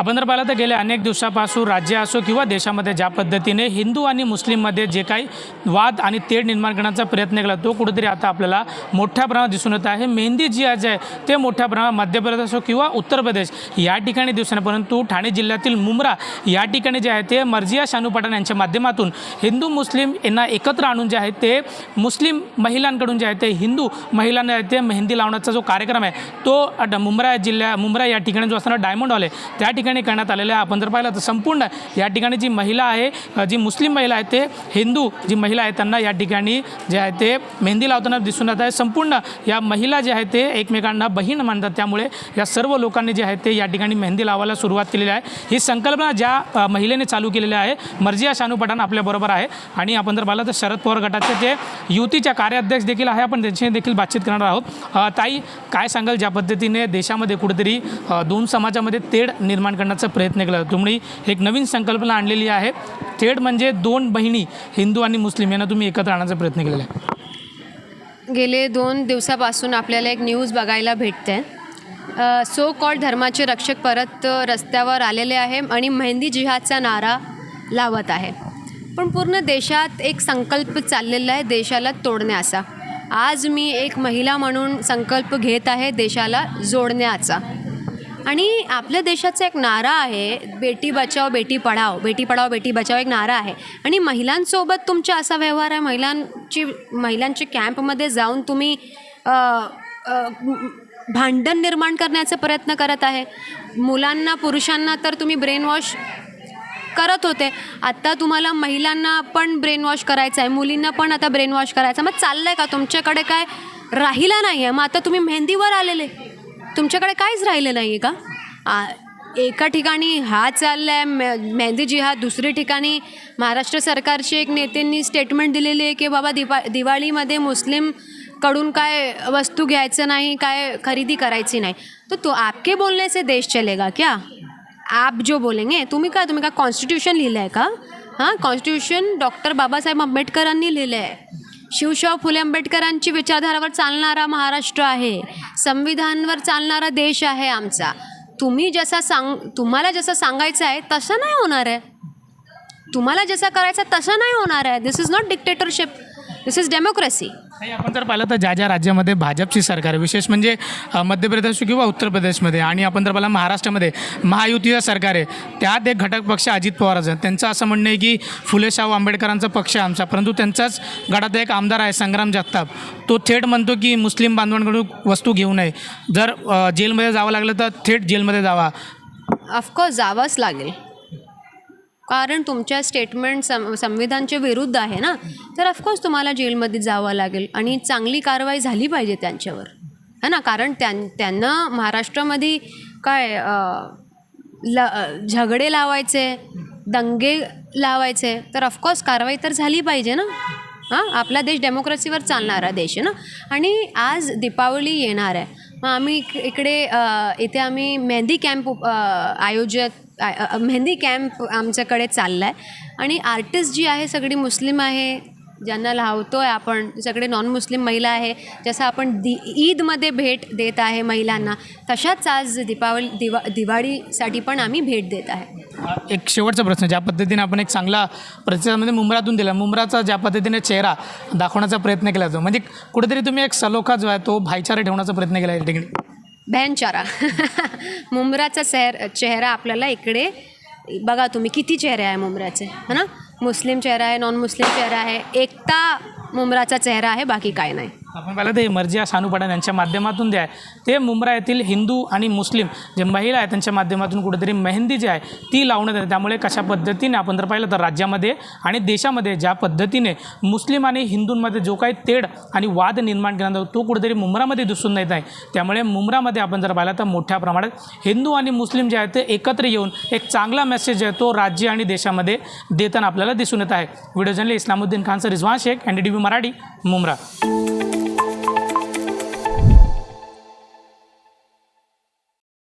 आपण जर पाहिलं तर गेल्या अनेक दिवसापासून राज्य असो किंवा देशामध्ये ज्या पद्धतीने हिंदू आणि मुस्लिममध्ये जे काही वाद आणि तेढ निर्माण करण्याचा प्रयत्न केला तो कुठेतरी आता आपल्याला मोठ्या प्रमाणात दिसून येत आहे। मेहंदी जी आज आहे ते मोठ्या प्रमाणात मध्य प्रदेश असो किंवा उत्तर प्रदेश या ठिकाणी दिसून आहे, परंतु ठाणे जिल्ह्यातील मुंब्रा या ठिकाणी जे आहे ते मर्जिया शानू पठाण यांच्या माध्यमातून हिंदू मुस्लिम यांना एकत्र आणून जे आहे ते मुस्लिम महिलांकडून जे आहे ते हिंदू महिलांना ते मेहंदी लावण्याचा जो कार्यक्रम आहे तो मुंब्रा या ठिकाणी जो असणारा डायमंड हॉल आहे त्या ठिकाणी करण्यात आलेला आहे। आपण जर पाहिलं तर संपूर्ण या ठिकाणी जी महिला आहे, जी मुस्लिम महिला आहे, ते हिंदू जी महिला आहे त्यांना या ठिकाणी जे आहे ते मेहंदी लावताना दिसून येत आहे। संपूर्ण या महिला जे आहे ते एकमेकांना बहीण मानतात, त्यामुळे या सर्व लोकांनी जे आहे ते या ठिकाणी मेहंदी लावायला सुरुवात केलेली आहे। ही संकल्पना ज्या महिलेने चालू केलेली आहे मर्जिया शानू पठाण आपल्याबरोबर आहे आणि आपण जर पाहिलं तर शरद पवार गटाचे जे युतीच्या कार्याध्यक्ष देखील आहे, आपण त्यांच्याशी देखील बातचीत करणार आहोत। ताई, काय सांगाल ज्या पद्धतीने देशामध्ये कुठेतरी दोन समाजामध्ये तेढ निर्माण करण्याचा प्रयत्न केला, तुम्ही एक नवीन संकल्पना आणलेली आहे, तेढ म्हणजे दोन बहिणी हिंदू आणि मुस्लिम यांना तुम्ही एकत्र आणण्याचा प्रयत्न केलेला आहे। गेले 2 दिवसापासून आपल्याला एक न्यूज बघायला भेटते, सो कॉल्ड धर्माचे रक्षक परत रस्त्यावर आलेले आहे आणि मेहंदी जिहादचा नारा लावत आहे। पण पूर्ण देशात एक संकल्प चाललेला आहे देशाला तोडण्याचा। आज मी एक महिला म्हणून संकल्प घेत आहे देशाला जोडण्याचा। आणि आपल्या देशाचा एक नारा आहे, बेटी बचाओ बेटी पढाओ, बेटी पढाओ बेटी बचाओ एक नारा आहे। आणि महिलांसोबत तुमचा असा व्यवहार आहे, महिलांच्या कॅम्पमध्ये जाऊन तुम्ही भांडण निर्माण करण्याचा प्रयत्न करत आहे। मुलांना पुरुषांना तर तुम्ही ब्रेन वॉश करत होते, आता तुम्हाला महिलांना पण ब्रेन वॉश करायचं आहे, मुलींना पण आता ब्रेन वॉश करायचं। मग चाललं आहे का? तुमच्याकडे काय राहिलं नाही आहे? मग आता तुम्ही मेहंदीवर आलेले, तुमच्याकडे काहीच राहिलं नाही आहे का? एका ठिकाणी हा चालला आहे मेहंदी जिहाद, दुसरी ठिकाणी महाराष्ट्र सरकारचे एक नेत्यांनी स्टेटमेंट दिलेली आहे की बाबा दिवाळीमध्ये मुस्लिमकडून काय वस्तू घ्यायचं नाही, काय खरेदी करायची नाही। तो आपके बोलने से देश चलेगा क्या? आप जो बोलेंगे, तुम्ही काय कॉन्स्टिट्यूशन लिहिलं आहे का? हां, कॉन्स्टिट्यूशन डॉक्टर बाबासाहेब आंबेडकरांनी लिहिलं आहे। शिवशाहू फुले आंबेडकरांची विचारधारावर चालणारा महाराष्ट्र आहे, संविधानावर चालणारा देश आहे आमचा। तुम्हाला जसं सांगायचं आहे तसं नाही होणार आहे, तुम्हाला जसं करायचं तसं नाही होणार आहे। This is not dictatorship, this is democracy. आपण जर पाहिलं तर ज्या राज्यामध्ये भाजपची सरकार आहे, विशेष म्हणजे मध्य प्रदेश किंवा उत्तर प्रदेशमध्ये, आणि आपण जर पाहिलं महाराष्ट्रामध्ये महायुतीचं सरकार आहे, त्यात एक घटक पक्ष अजित पवारांचा, त्यांचं असं म्हणणं आहे की फुले शाहू आंबेडकरांचा पक्ष आहे आमचा, परंतु त्यांचाच गटात एक आमदार आहे संग्राम जगताप, तो थेट म्हणतो की मुस्लिम बांधवांकडून वस्तू घेऊ नये, जर जेलमध्ये जावं लागलं तर थेट जेलमध्ये जावा। ऑफकोर्स जावंच लागेल, कारण तुमच्या स्टेटमेंट संविधानच्या विरुद्ध आहे ना, तर ऑफकोर्स तुम्हाला जेलमध्ये जावं लागेल आणि चांगली कारवाई झाली पाहिजे त्यांच्यावर, है ना। कारण त्यांना महाराष्ट्रामध्ये काय झगडे लावायचे, दंगे लावायचे, तर ऑफकोर्स कारवाई तर झाली पाहिजे ना। हां, आपला देश डेमोक्रेसीवर चालणारा देश आहे ना। आणि आज दीपावली येणार आहे, मग आम्ही इथे आम्ही मेहंदी कॅम्प मेहंदी कॅम्प आमच्याकडे चालला आहे आणि आर्टिस्ट जी आहे सगळी मुस्लिम आहे, ज्यांना लावतो आहे आपण सगळे नॉन मुस्लिम महिला आहे, जसं आपण ईदमध्ये भेट देत आहे महिलांना, तशाच आज दिवाळीसाठी पण आम्ही भेट देत आहे। एक शेवटचा प्रश्न, ज्या पद्धतीने आपण एक चांगला प्रतिसादमध्ये मुंब्रातून दिला, मुंब्राचा ज्या पद्धतीने चेहरा दाखवण्याचा प्रयत्न केला जातो, म्हणजे कुठेतरी तुम्ही एक सलोखा जो आहे तो भाईचारा ठेवण्याचा प्रयत्न केला या ठिकाणी, बहनचारा मुंब्राचा चेहरा आपल्याला इकडे बघा तुम्ही, किती चेहरे आहे मुंब्राचे, है ना। मुस्लिम चेहरा आहे, नॉन मुस्लिम चेहरा आहे, एकता मुंब्राचा चेहरा आहे, बाकी काय नाही। आपण पाहिलं ते मर्जिया शानू पठाण यांच्या माध्यमातून जे आहे ते मुंब्रा येथील हिंदू आणि मुस्लिम जे महिला आहेत त्यांच्या माध्यमातून कुठेतरी मेहंदी जी आहे ती लावण्यात येते। त्यामुळे कशा पद्धतीने आपण जर पाहिलं तर राज्यामध्ये आणि देशामध्ये ज्या पद्धतीने मुस्लिम आणि हिंदूंमध्ये जो काही तेढ आणि वाद निर्माण केला जातो तो कुठेतरी मुंब्रामध्ये दिसून येत आहे। त्यामुळे मुंब्रामध्ये आपण जर पाहिलं तर मोठ्या प्रमाणात हिंदू आणि मुस्लिम जे आहेत ते एकत्र येऊन एक चांगला मेसेज आहे तो राज्य आणि देशामध्ये देताना आपल्याला दिसून येत आहे। व्हिडिओ जर्नलिस्ट इस्लामुद्दीन खानचं रिजवान शेख, NDTV मराठी, मुंब्रा।